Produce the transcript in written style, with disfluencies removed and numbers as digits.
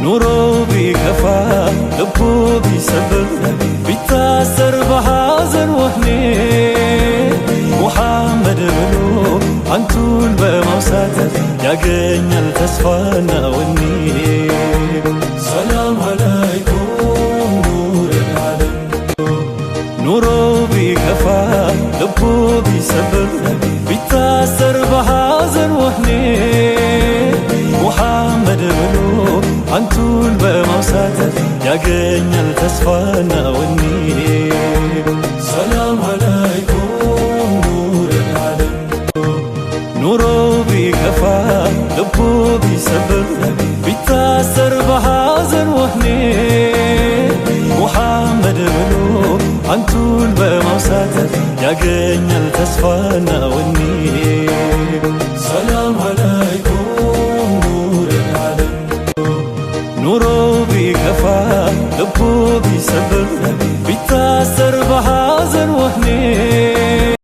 ኑሮ ቢከፋ ልቡ ቢሰብር ቢታሰር በሐዘን ወህኒ ሙሐመድ ብሎ አንቱን በማውሳት ያገኛል ተስፋና ወኔ። ሰላም አለይኩም ኑረል ዓለም ኑሮ ቢከፋ ልቡ ቢሰብር ቢታሰር በሐዘን ወህኒ ሙሐመድ ብሎ አንቱን በማውሳት ያገኛል ተስፋና ወኔ። ሰላም አለይኩም ኑረል ዓለም ኑሮ ቢከፋ ልቡ ቢሰብር ቢታሰር በሐዘን ወህኒ ሙሐመድ ብሎ አንቱን በማውሳት ያገኛል ተስፋና ወኔ። ሰላም አለይኩም ኑረል ዓለም ኑሮ ቢከፋ ልቡ ቢሰብር ቢታሰር